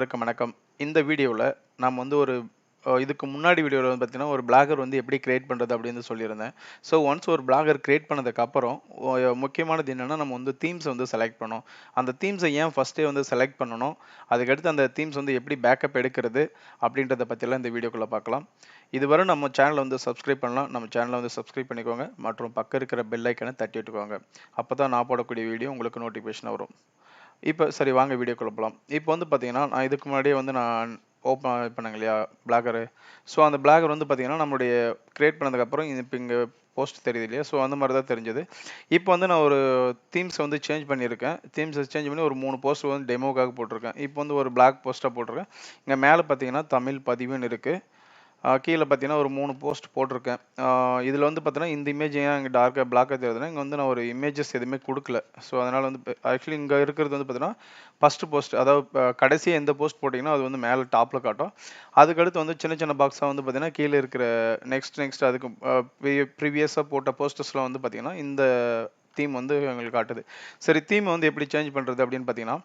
அனைவருக்கும் வணக்கம். இந்த வீடியோல நாம் வந்து ஒரு இதுக்கு முன்னாடி வீடியோல வந்து பார்த்தீங்கன்னா, ஒரு பிளாகர் வந்து எப்படி கிரியேட் பண்றது அப்படின்னு சொல்லியிருந்தேன். ஸோ ஒன்ஸ் ஒரு பிளாகர் கிரியேட் பண்ணதுக்கு அப்புறம் முக்கியமானது என்னன்னா, நம்ம வந்து தீம்ஸ வந்து செலக்ட் பண்ணணும். அந்த தீம்ஸ ஏன் ஃபர்ஸ்ட்டே வந்து செலக்ட் பண்ணணும்? அதுக்கடுத்து அந்த தீம்ஸ் வந்து எப்படி பேக்கப் எடுக்கிறது? அப்படின்றத பத்திலாம் இந்த வீடியோக்குள்ள பார்க்கலாம். இதுவரை நம்ம சேனல வந்து சப்ஸ்கிரைப் பண்ணலாம். நம்ம சேனல வந்து சப்ஸ்கிரைப் பண்ணிக்கோங்க. மற்றும் பக்கம் இருக்கிற பெல் ஐகான தட்டி விட்டுக்கோங்க. அப்பதான் நான் போடக்கூடிய வீடியோ உங்களுக்கு நோட்டிஃபிகேஷனா வரும். இப்ப சரி வாங்க வீடியோக்குள்ள போலாம். இப்ப வந்து பார்த்தீங்கன்னா, நான் இதுக்கு முன்னாடியே வந்து நான் ஓப்பன் பண்ணேங்க இல்லையா? பிளாகரு. ஸோ அந்த பிளாகர் வந்து பார்த்தீங்கன்னா, நம்மளுடைய கிரியேட் பண்ணதுக்கப்புறம் இப்ப இங்க போஸ்ட் தெரியுது இல்லையா? ஸோ அந்த மாரி தான் தெரிஞ்சது. இப்ப வந்து நான் ஒரு தீம்ஸ வந்து சேஞ்ச் பண்ணியிருக்கேன். தீம்ஸ சேஞ்ச் பண்ணி ஒரு 3 போஸ்ட் வந்து டெமோக்காக போட்டிருக்கேன். இப்ப வந்து ஒரு பிளாக் போஸ்ட்டா போட்டிருக்கேன். இங்க மேல பார்த்தீங்கன்னா, தமிழ் பதிவுன்னு இருக்கு. கீழ பார்த்தீங்கன்னா, ஒரு 3 போஸ்ட் போட்டிருக்கேன். இதில வந்து பார்த்தீங்கன்னா, இந்த இமேஜ் ஏன் இங்க பிளாக்கா தெரியுதுன்னா, இங்க வந்து நான் ஒரு இமேஜஸ் எதுவுமே குடுக்கல. ஸோ, அதனால வந்து ஆக்சுவலி இங்க இருக்கிறது வந்து பார்த்தீங்கன்னா, ஃபர்ஸ்ட் போஸ்ட் அதாவது கடைசியா எந்த போஸ்ட் போட்டீங்கன்னா, அது வந்து மேல டாப்ல காட்டும். அதுக்கடுத்து வந்து சின்ன சின்ன பாக்ஸா வந்து பார்த்தீங்கன்னா, கீழ இருக்கிற நெக்ஸ்ட் அதுக்கு ப்ரீவியஸா போட்ட போஸ்டர்ஸ்லாம் வந்து பார்த்தீங்கன்னா, இந்த தீம் வந்து எங்களுக்கு காட்டுது. சரி தீம் வந்து எப்படி சேஞ்ச் பண்றது அப்படின்னு பார்த்தீங்கன்னா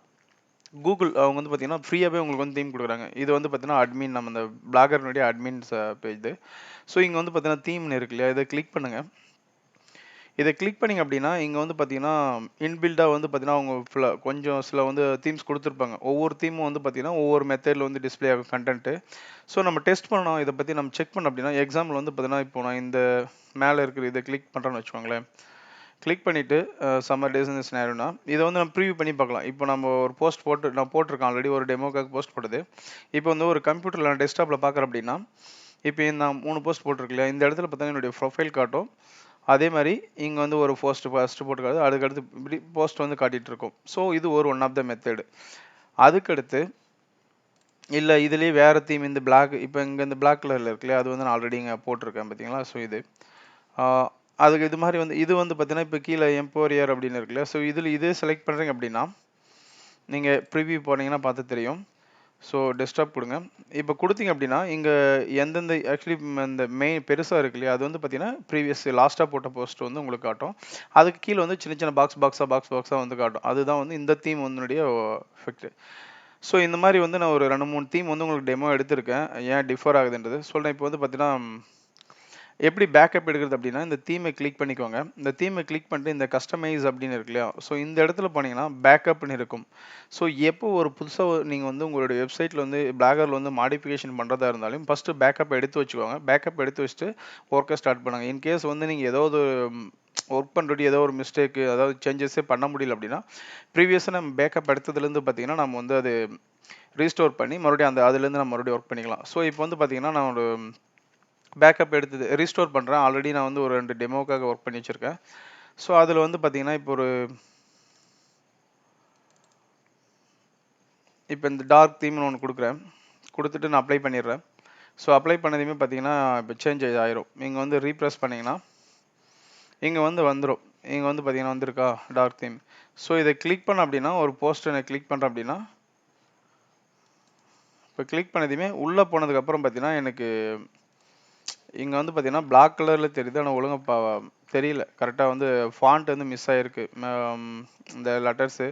கூகுள் அவங்க வந்து பார்த்தீங்கன்னா, ஃப்ரீயாவே உங்களுக்கு வந்து தீம் குடுக்குறாங்க. இது வந்து பார்த்தீங்கன்னா, அட்மின் நம்ம இந்த பிளாகர்னுடைய அட்மின்ஸ் பேஜ் இது. ஸோ இங்க வந்து பார்த்தீங்கன்னா, தீம்னு இருக்கு இல்லையா? இத கிளிக் பண்ணுங்க. இத கிளிக் பண்ணீங்க அப்டின்னா, இங்க வந்து பார்த்தீங்கன்னா, இன்பில்ட்டா வந்து பார்த்தீங்கன்னா, அவங்க கொஞ்சம் சில வந்து தீம்ஸ் குடுத்துருப்பாங்க. ஒவ்வொரு தீமும் வந்து பார்த்தீங்கன்னா, ஒவ்வொரு மெத்தட்ல வந்து டிஸ்ப்ளே ஆகும் கன்டென்ட். ஸோ நம்ம டெஸ்ட் பண்ணணும். இத பத்தி நம்ம செக் பண்ணோம் அப்டின்னா, எக்ஸாம்பிள் வந்து பார்த்தீங்கன்னா, இப்போ நான் இந்த மேல இருக்கிற இத கிளிக் பண்றேன்னு வச்சுக்கோங்களேன். கிளிக் பண்ணிட்டு சம்மர் டேஸ் இன் சினாரியோனா இத வந்து நம்ம ப்ரிவ்யூ பண்ணி பார்க்கலாம். இப்போ நம்ம ஒரு போஸ்ட் நான் போட்டிருக்கேன் ஆல்ரெடி ஒரு டெமோக்காக போஸ்ட் போட்டது. இப்போ வந்து ஒரு கம்ப்யூட்டர்ல நான் டெஸ்க்டாப்ல பார்க்குறேன் அப்படின்னா, இப்போ நான் 3 போஸ்ட் போட்டிருக்கு இல்லையா? இந்த இடத்துல பார்த்தீங்கன்னா என்னுடைய ப்ரொஃபைல் காட்டும். அதே மாரி இங்க வந்து ஒரு போஸ்ட் ஃபர்ஸ்ட் போட்டு காட்டுது. அதுக்கடுத்து இப்படி போஸ்ட் வந்து காட்டிட்டு இருக்கும். ஸோ இது ஒரு ஒன் ஆஃப் த மெத்தட். அதுக்கடுத்து இல்ல இதுலயே வேற தீம் இந்த பிளாக் இப்போ இங்க இந்த பிளாக் கலர்ல இருக்கு இல்லையா? அது வந்து நான் ஆல்ரெடி இங்க போட்டிருக்கேன் பார்த்தீங்களா? ஸோ இது. ஆ அதுக்கு இது மாரி வந்து இது வந்து பார்த்தீங்கன்னா, இப்போ கீழ எம்போரியர் அப்படின்னு இருக்கு இல்லையா? ஸோ இதில இதே செலக்ட் பண்றீங்க அப்படின்னா, நீங்க ப்ரிவ்யூ போனீங்கன்னா பார்த்தா தெரியும். ஸோ டெஸ்க்டாப் குடுங்க. இப்போ குடுத்தீங்க அப்படின்னா, இங்க எந்தெந்த ஆக்சுவலி இந்த பெருசா இருக்கு இல்லையா? அது வந்து பார்த்தீங்கன்னா, லாஸ்ட்டா போட்ட போஸ்ட் வந்து உங்களுக்கு காட்டும். அதுக்கு கீழ வந்து சின்ன சின்ன பாக்ஸா வந்து காட்டும். அதுதான் வந்து இந்த தீம் வந்துனுடைய எஃபெக்ட். ஸோ இந்த மாரி வந்து நான் ஒரு 2, 3 தீம் வந்து உங்களுக்கு டெமோ எடுத்திருக்கேன். ஏன் டிஃபர் ஆகுதுன்றது சொல்றேன். இப்போ வந்து பார்த்தீங்கன்னா எப்படி பேக்கப் எடுக்கிறது அப்படின்னா, இந்த தீமை கிளிக் பண்ணிக்கோங்க. இந்த தீமை கிளிக் பண்ணிட்டு இந்த கஸ்டமைஸ் அப்படின்னு இருக்கு இல்லையா? ஸோ இந்த இடத்துல போனீங்கன்னா, பேக்கப்ன்னு இருக்கும். ஸோ எப்போ ஒரு புதுசா நீங்க வந்து உங்களுடைய வெப்சைட்ல வந்து பிளாகர்ல வந்து மாடிஃபிகேஷன் பண்றதா இருந்தாலும், ஃபர்ஸ்ட்டு பேக்கப் எடுத்து வச்சுக்கோங்க. பேக்கப் எடுத்து வச்சுட்டு ஒர்க்க ஸ்டார்ட் பண்ணுங்க. இன்கேஸ் வந்து நீங்க ஏதாவது ஒர்க் பண்றது ஏதோ ஒரு மிஸ்டேக் அதாவது சேஞ்சஸே பண்ண முடியல அப்படின்னா, ப்ரீவியஸா நம்ம பேக்கப் எடுத்ததுலேருந்து பார்த்தீங்கன்னா, நம்ம வந்து அது ரீஸ்டோர் பண்ணி மறுபடியும் அதுலேருந்து நம்ம மறுபடியும் ஒர்க் பண்ணிக்கலாம். ஸோ இப்போ வந்து பார்த்தீங்கன்னா, நான் ஒரு பேக்கப் எடுத்தது ரீஸ்டோர் பண்றேன். ஆல்ரெடி நான் வந்து ஒரு 2 டெமோக்காக ஒர்க் பண்ணி வச்சிருக்கேன். ஸோ அதுல வந்து பார்த்தீங்கன்னா, இப்போ இந்த டார்க் தீம்னு ஒண்ணு குடுக்குறேன். குடுத்துட்டு நான் அப்ளை பண்ணிடுறேன். ஸோ அப்ளை பண்ணதுமே பார்த்தீங்கன்னா, இப்போ சேஞ்ச் ஆயிரும். நீங்க வந்து ரீப்ரெஸ் பண்ணீங்கன்னா, இங்க வந்து வந்துரும். இங்க வந்து பார்த்தீங்கன்னா வந்திருக்கா டார்க் தீம். ஸோ இத கிளிக் பண்ணேன் அப்டின்னா, ஒரு போஸ்டர நான் கிளிக் பண்றேன் அப்டின்னா, இப்போ கிளிக் பண்ணதுமே உள்ள போனதுக்கு அப்புறம் பார்த்தீங்கன்னா, எனக்கு இங்க வந்து பார்த்தீங்கன்னா, பிளாக் கலர்ல தெரியுது. ஆனா ஒழுங்கா தெரியல. கரெக்ட்டா வந்து ஃபாண்ட் வந்து மிஸ் ஆயிருக்கு. இந்த லெட்டர்ஸு.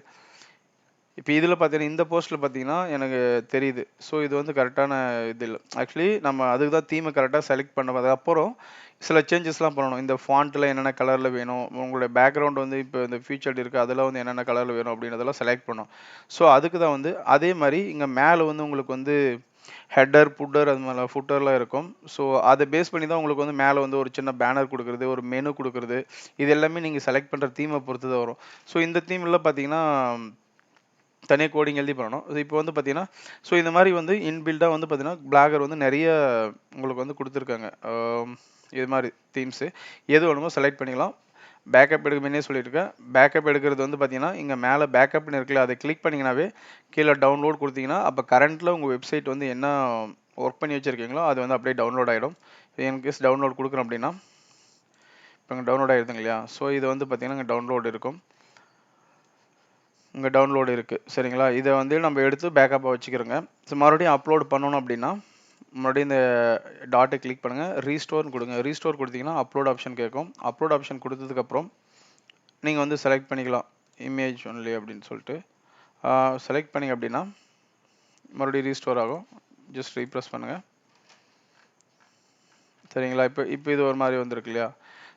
இப்ப இதுல பார்த்தீங்கன்னா, இந்த போஸ்ட்ல பார்த்தீங்கன்னா, எனக்கு தெரியுது. ஸோ இது வந்து கரெக்ட்டான இது இல்ல. ஆக்சுவலி நம்ம அதுக்கு தான் தீம கரெக்ட்டா செலக்ட் பண்ணதுக்கப்புறம் சில சேஞ்சஸ்லாம் பண்ணணும். இந்த ஃபாண்ட்ல என்னென்ன கலர்ல வேணும், உங்களுடைய பேக்கிரவுண்ட் வந்து இப்ப இந்த ஃபீச்சர்ட் இருக்கு. அதுல வந்து என்னென்ன கலர்ல வேணும் அப்படின்றதெல்லாம் செலக்ட் பண்ணணும். ஸோ அதுக்கு தான் வந்து அதே மாரி இங்க மேல வந்து உங்களுக்கு வந்து ஹெட்டர், அது மாரி ஃபுட்டர்லாம் இருக்கும். ஸோ அத பேஸ் பண்ணி தான் உங்களுக்கு வந்து மேல வந்து ஒரு சின்ன பேனர் குடுக்குறது, ஒரு மெனு குடுக்குறது, இது எல்லாமே நீங்க செலக்ட் பண்ற தீம பொறுத்து தான் வரும். ஸோ இந்த தீம்லாம் பார்த்தீங்கன்னா தனியா கோடிங் எழுதி பண்ணணும். இப்போ வந்து பார்த்தீங்கன்னா, ஸோ இந்த மாரி வந்து இன்பில்ட்டா வந்து பார்த்தீங்கன்னா, பிளாகர் வந்து நெறைய உங்களுக்கு வந்து குடுத்துருக்காங்க. இது மாரி தீம்ஸு. எது வேணுமோ செலக்ட் பண்ணிக்கலாம். பேக்கப் எடுக்க முன்னே சொல்லியிருக்கேன். பேக்கப் எடுக்கிறது வந்து பார்த்தீங்கன்னா, இங்க மேல பேக்கப்ன்னு இருக்குல்ல, அத கிளிக் பண்ணீங்கன்னாவே, கீழ டவுன்லோட் குடுத்தீங்கன்னா, அப்ப கரண்ட்ல உங்க வெப்சைட் வந்து என்ன ஒர்க் பண்ணி வச்சிருக்கீங்களோ, அது வந்து அப்படியே டவுன்லோட் ஆயிடும். இன்கேஸ் டவுன்லோட் குடுக்குறோம் அப்படின்னா, இப்ப இங்க டவுன்லோட் ஆயிருதுங்க இல்லையா? ஸோ இது வந்து பார்த்தீங்கன்னா, இங்க டவுன்லோட் இருக்கும். இங்க டவுன்லோட் இருக்கு. சரிங்களா? இத வந்து நம்ம எடுத்து பேக்கப்ல வச்சுக்கிறோங்க. ஸோ மறுபடியும் அப்லோட் பண்ணணும் அப்டின்னா, மறுபடியும் இந்த டாட்ட கிளிக் பண்ணுங்க. ரீஸ்டோர்ன்னு குடுங்க. ரீஸ்டோர் குடுத்தீங்கன்னா, அப்லோட் ஆப்ஷன் கேட்கும். அப்லோட் ஆப்ஷன் குடுத்ததுக்கப்புறம், நீங்க வந்து செலக்ட் பண்ணிக்கலாம். இமேஜ் ஒன்லி அப்டின்னு சொல்ட்டு. செலக்ட் பண்ணீங்க அப்டின்னா, மறுபடியும் ரீஸ்டோர் ஆகும். ஜஸ்ட் ரீப்ரெஸ் பண்ணுங்கள். சரிங்களா? இப்போ இது ஒரு மாதிரி வந்திருக்கு இல்லையா?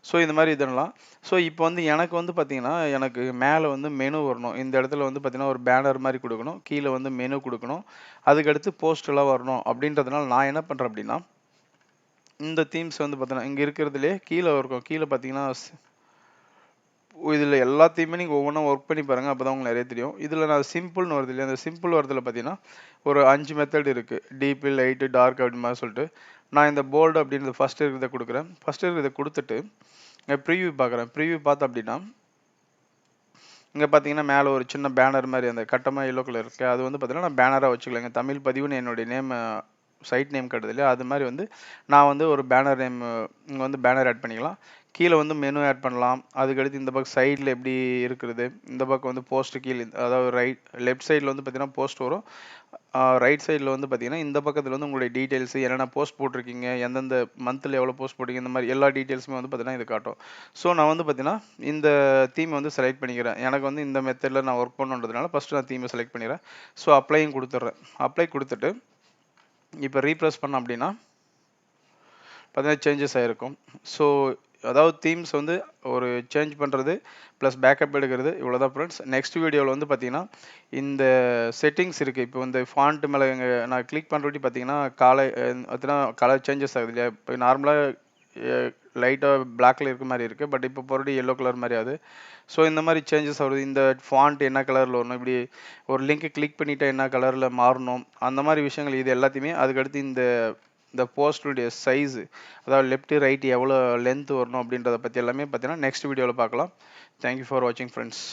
ஸோ இந்த மாதிரி இதெல்லாம். ஸோ இப்போ வந்து எனக்கு வந்து பார்த்தீங்கன்னா, எனக்கு மேலே வந்து மெனு வரணும். இந்த இடத்துல வந்து பார்த்தீங்கன்னா, ஒரு பேனர் மாதிரி கொடுக்கணும். கீழே வந்து மெனு கொடுக்கணும். அதுக்கடுத்து போஸ்ட்லாம் வரணும். அப்படின்றதுனால நான் என்ன பண்ணுறேன் அப்படின்னா, இந்த தீம்ஸ் வந்து பார்த்தீங்கன்னா, இங்கே இருக்கிறதுலே கீழே இருக்கும். கீழே பார்த்தீங்கன்னா, இதில் எல்லாத்தையுமே நீங்கள் ஒவ்வொன்றா ஒர்க் பண்ணி பாருங்கள். அப்போ தான் உங்களுக்கு நிறைய தெரியும். இதில் நான் சிம்பிள்னு வருது இல்லையா? அந்த சிம்பிள் வரதுல பார்த்தீங்கன்னா, ஒரு 5 மெத்தட் இருக்குது. டீப்பு, லைட்டு, டார்க் அப்படி மாதிரி சொல்லிட்டு. நான் இந்த போல்டு அப்படின்றது ஃபஸ்ட்டு இருக்கிறத கொடுக்குறேன். ஃபஸ்ட்டு இருக்கிறத கொடுத்துட்டு இங்கே ப்ரீவியூ பார்க்குறேன். ப்ரீவியூ பார்த்தோம் அப்படின்னா, இங்கே பார்த்தீங்கன்னா மேலே ஒரு சின்ன பேனர் மாதிரி அந்த கட்டமாக எல்லோ கலர் இருக்குது. அது வந்து பார்த்தீங்கன்னா நான் பேனராக வச்சுக்கலாங்க. தமிழ் பதிவுன்னு என்னுடைய நேம் சைட் நேம் காட்டுது இல்லையா? அது மாதிரி வந்து நான் வந்து ஒரு பேனர் நேம் இங்கே வந்து பேனர் ஆட் பண்ணிக்கலாம். கீழே வந்து மெனு ஆட் பண்ணலாம். அதுக்கடுத்து இந்த பக்கம் சைடில் எப்படி இருக்கிறது, இந்த பக்கம் வந்து போஸ்ட் கீழே, அதாவது லெஃப்ட் சைடில் வந்து பார்த்தீங்கன்னா போஸ்ட் வரும். ரைட் சைடில் வந்து பார்த்தீங்கன்னா இந்த பக்கத்தில் வந்து உங்களுடைய டீட்டெயில்ஸ், என்னென்ன போஸ்ட் போட்டிருக்கீங்க, எந்தெந்த மந்தில் எவ்வளோ போஸ்ட் போட்டிங்க, இந்த மாதிரி எல்லா டீட்டெயில்ஸுமே வந்து பார்த்தீங்கன்னா இது காட்டும். ஸோ நான் வந்து பார்த்தீங்கன்னா இந்த தீமை வந்து செலக்ட் பண்ணிக்கிறேன். எனக்கு வந்து இந்த மெத்தடில் நான் ஒர்க் பண்ணுன்றதுனால ஃபஸ்ட்டு நான் தீமை செலக்ட் பண்ணிக்கிறேன். ஸோ அப்ளையும் கொடுத்துட்றேன். அப்ளை கொடுத்துட்டு இப்போ ரீப்ரெஸ் பண்ண அப்படின்னா பார்த்தீங்கன்னா சேஞ்சஸ் ஆகிருக்கும். ஸோ அதாவது தீம்ஸ் வந்து ஒரு சேஞ்ச் பண்ணுறது ப்ளஸ் பேக்கப் எடுக்கிறது இவ்வளோ தான் ஃப்ரெண்ட்ஸ். நெக்ஸ்ட் வீடியோவில் வந்து பார்த்தீங்கன்னா இந்த செட்டிங்ஸ் இருக்குது. இப்போ இந்த ஃபாண்ட் மேலே நான் கிளிக் பண்ணுறபடி பார்த்தீங்கன்னா பார்த்தீங்கன்னா கலர் சேஞ்சஸ் ஆகுது இல்லையா? இப்போ நார்மலாக லைட்டாக பிளாக்ல இருக்க மாதிரி இருக்குது. பட் இப்போ போகிறது எல்லோ கலர் மாதிரி ஆகுது. ஸோ இந்த மாதிரி சேஞ்சஸ் வருது. இந்த ஃபாண்ட் என்ன கலரில் வரணும், இப்படி ஒரு லிங்க் கிளிக் பண்ணிவிட்டு என்ன கலரில் மாறணும், அந்த மாதிரி விஷயங்கள் இது எல்லாத்தையுமே. அதுக்கடுத்து இந்த போஸ்டுடைய சைஸு, அதாவது லெஃப்ட் ரைட் எவ்வளோ லென்த் வரணும் அப்படின்றத பற்றி எல்லாமே பார்த்தீங்கன்னா நெக்ஸ்ட் வீடியோவில் பார்க்கலாம். தேங்க்யூ ஃபார் வாட்சிங் ஃப்ரெண்ட்ஸ்.